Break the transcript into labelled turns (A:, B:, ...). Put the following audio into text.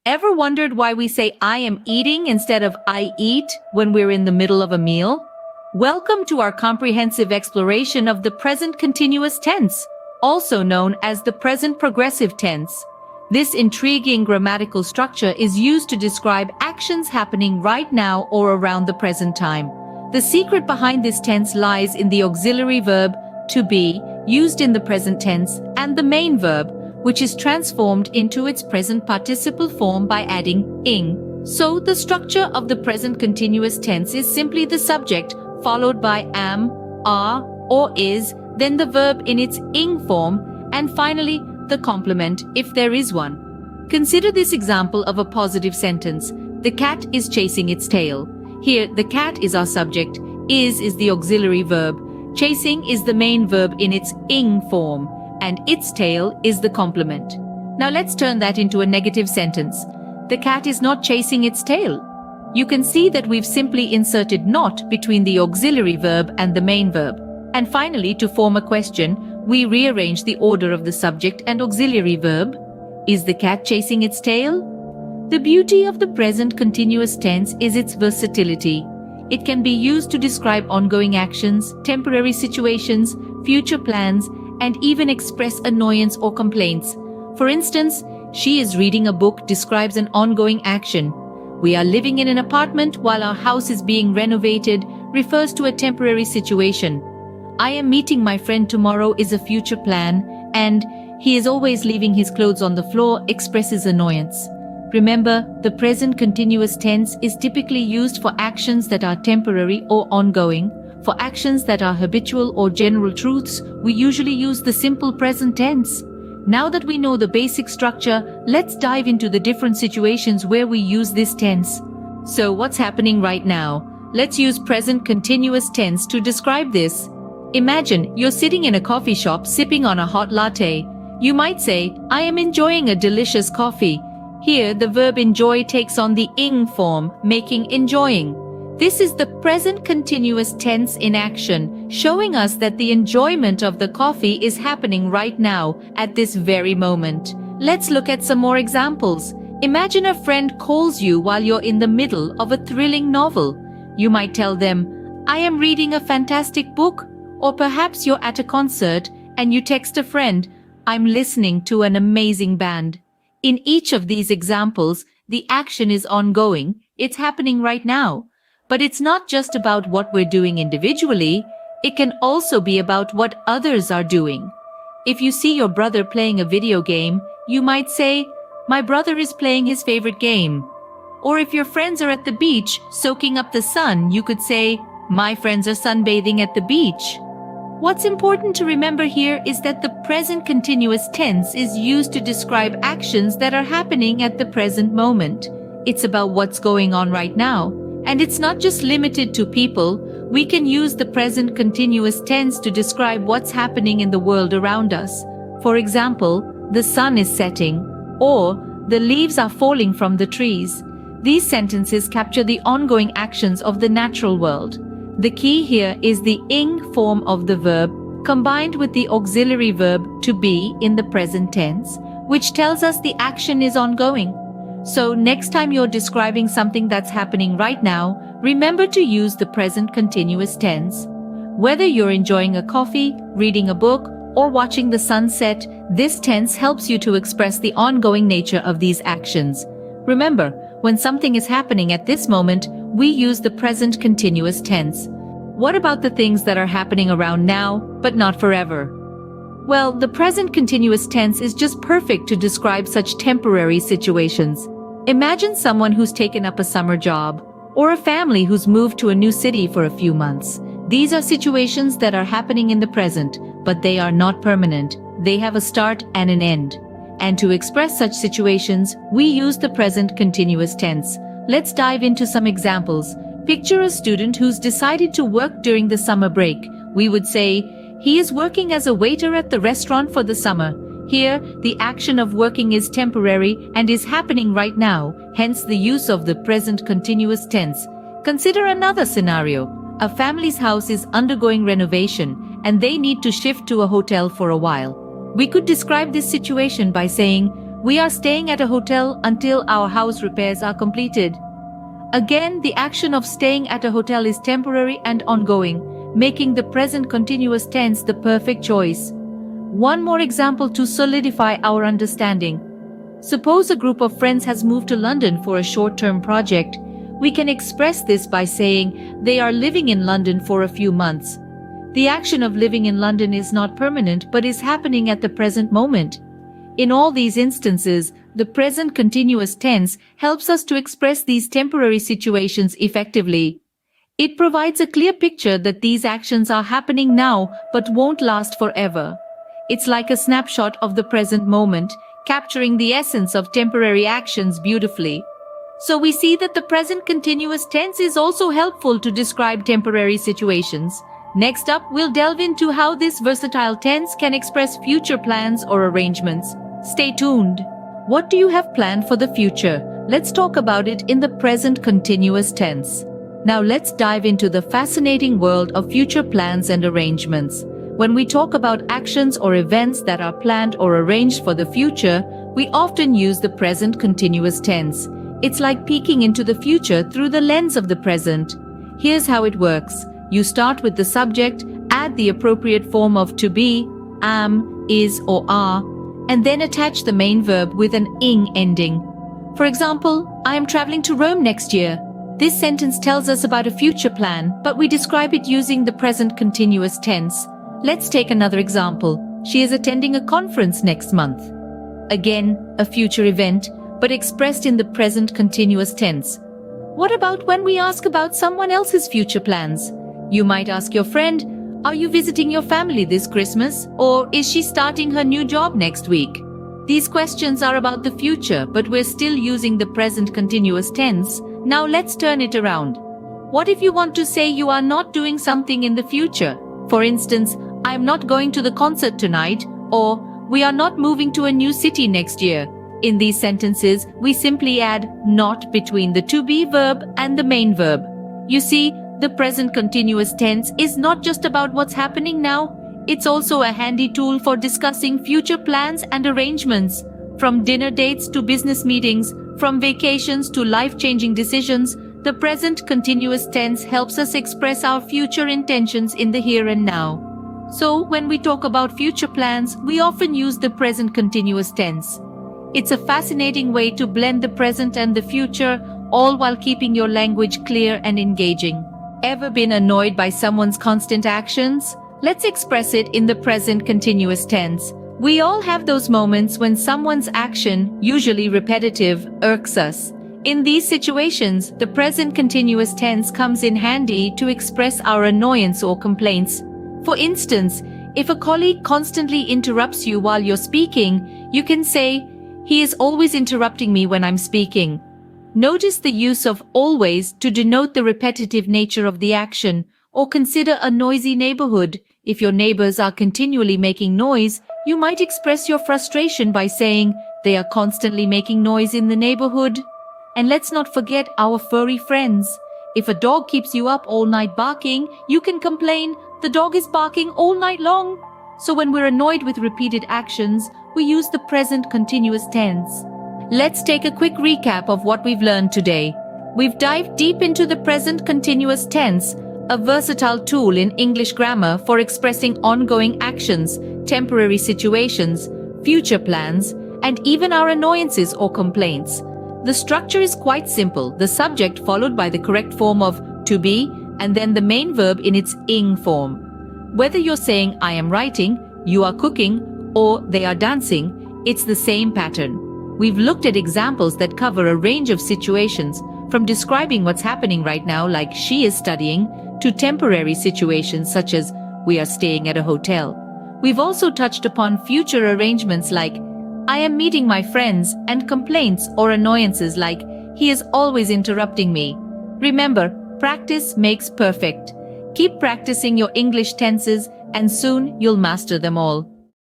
A: Ever wondered why we say I am eating instead of I eat when we're in the middle of a meal? Welcome to our comprehensive exploration of the present continuous tense, also known as the present progressive tense. This intriguing grammatical structure is used to describe actions happening right now or around the present time. The secret behind this tense lies in the auxiliary verb to be, used in the present tense, and the main verb, which is transformed into its present participle form by adding ing. So the structure of the present continuous tense is simply the subject followed by am, are, or is, then the verb in its ing form, and finally the complement if there is one. Consider this example of a positive sentence. The cat is chasing its tail. Here, the cat is our subject, is the auxiliary verb, chasing is the main verb in its ing form, and its tail is the complement. Now let's turn that into a negative sentence. The cat is not chasing its tail. You can see that we've simply inserted not between the auxiliary verb and the main verb. And finally, to form a question, we rearrange the order of the subject and auxiliary verb. Is the cat chasing its tail? The beauty of the present continuous tense is its versatility. It can be used to describe ongoing actions, temporary situations, future plans, and even express annoyance or complaints. For instance, she is reading a book describes an ongoing action. We are living in an apartment while our house is being renovated refers to a temporary situation. I am meeting my friend tomorrow is a future plan, and he is always leaving his clothes on the floor expresses annoyance. Remember, the present continuous tense is typically used for actions that are temporary or ongoing. For actions that are habitual or general truths, we usually use the simple present tense. Now that we know the basic structure, let's dive into the different situations where we use this tense. So what's happening right now? Let's use present continuous tense to describe this. Imagine you're sitting in a coffee shop sipping on a hot latte. You might say, I am enjoying a delicious coffee. Here, the verb enjoy takes on the ing form, making enjoying. This is the present continuous tense in action, showing us that the enjoyment of the coffee is happening right now, at this very moment. Let's look at some more examples. Imagine a friend calls you while you're in the middle of a thrilling novel. You might tell them, I am reading a fantastic book. Or perhaps you're at a concert and you text a friend, I'm listening to an amazing band. In each of these examples, the action is ongoing. It's happening right now. But it's not just about what we're doing individually, it can also be about what others are doing. If you see your brother playing a video game, you might say, my brother is playing his favorite game. Or if your friends are at the beach soaking up the sun, you could say, my friends are sunbathing at the beach. What's important to remember here is that the present continuous tense is used to describe actions that are happening at the present moment. It's about what's going on right now. And it's not just limited to people. We can use the present continuous tense to describe what's happening in the world around us. For example, the sun is setting, or the leaves are falling from the trees. These sentences capture the ongoing actions of the natural world. The key here is the ing form of the verb combined with the auxiliary verb to be in the present tense, which tells us the action is ongoing. So next time you're describing something that's happening right now, remember to use the present continuous tense. Whether you're enjoying a coffee, reading a book, or watching the sunset, this tense helps you to express the ongoing nature of these actions. Remember, when something is happening at this moment, we use the present continuous tense. What about the things that are happening around now, but not forever? Well, the present continuous tense is just perfect to describe such temporary situations. Imagine someone who's taken up a summer job, or a family who's moved to a new city for a few months. These are situations that are happening in the present, but they are not permanent. They have a start and an end. And to express such situations, we use the present continuous tense. Let's dive into some examples. Picture a student who's decided to work during the summer break. We would say, he is working as a waiter at the restaurant for the summer. Here, the action of working is temporary and is happening right now, hence the use of the present continuous tense. Consider another scenario. A family's house is undergoing renovation and they need to shift to a hotel for a while. We could describe this situation by saying, We are staying at a hotel until our house repairs are completed. Again, the action of staying at a hotel is temporary and ongoing, making the present continuous tense the perfect choice. One more example to solidify our understanding. Suppose a group of friends has moved to London for a short-term project. We can express this by saying they are living in London for a few months. The action of living in London is not permanent but is happening at the present moment. In all these instances, the present continuous tense helps us to express these temporary situations effectively. It provides a clear picture that these actions are happening now but won't last forever. It's like a snapshot of the present moment, capturing the essence of temporary actions beautifully. So we see that the present continuous tense is also helpful to describe temporary situations. Next up, we'll delve into how this versatile tense can express future plans or arrangements. Stay tuned. What do you have planned for the future? Let's talk about it in the present continuous tense. Now let's dive into the fascinating world of future plans and arrangements. When we talk about actions or events that are planned or arranged for the future, we often use the present continuous tense. It's like peeking into the future through the lens of the present. Here's how it works. You start with the subject, add the appropriate form of to be, am, is, or are, and then attach the main verb with an ing ending. For example, I am traveling to Rome next year. This sentence tells us about a future plan, but we describe it using the present continuous tense. Let's take another example. She is attending a conference next month. Again, a future event, but expressed in the present continuous tense. What about when we ask about someone else's future plans? You might ask your friend, are you visiting your family this Christmas? Or is she starting her new job next week? These questions are about the future, but we're still using the present continuous tense. Now let's turn it around. What if you want to say you are not doing something in the future? For instance, I am not going to the concert tonight, or we are not moving to a new city next year. In these sentences, we simply add not between the to be verb and the main verb. You see, the present continuous tense is not just about what's happening now, it's also a handy tool for discussing future plans and arrangements. From dinner dates to business meetings, from vacations to life-changing decisions, the present continuous tense helps us express our future intentions in the here and now. So, when we talk about future plans, we often use the present continuous tense. It's a fascinating way to blend the present and the future, all while keeping your language clear and engaging. Ever been annoyed by someone's constant actions? Let's express it in the present continuous tense. We all have those moments when someone's action, usually repetitive, irks us. In these situations, the present continuous tense comes in handy to express our annoyance or complaints. For instance, if a colleague constantly interrupts you while you're speaking, you can say, "He is always interrupting me when I'm speaking." Notice the use of always to denote the repetitive nature of the action, or consider a noisy neighborhood. If your neighbors are continually making noise, you might express your frustration by saying, "They are constantly making noise in the neighborhood." And let's not forget our furry friends. If a dog keeps you up all night barking, you can complain, "The dog is barking all night long." So when we're annoyed with repeated actions, we use the present continuous tense. Let's take a quick recap of what we've learned today. We've dived deep into the present continuous tense, a versatile tool in English grammar for expressing ongoing actions, temporary situations, future plans, and even our annoyances or complaints. The structure is quite simple, the subject followed by the correct form of to be, and then the main verb in its ing form. Whether you're saying I am writing, you are cooking, or they are dancing, it's the same pattern. We've looked at examples that cover a range of situations, from describing what's happening right now, like she is studying, to temporary situations such as we are staying at a hotel. We've also touched upon future arrangements like I am meeting my friends, and complaints or annoyances like he is always interrupting me. Remember, practice makes perfect. Keep practicing your English tenses and soon you'll master them all.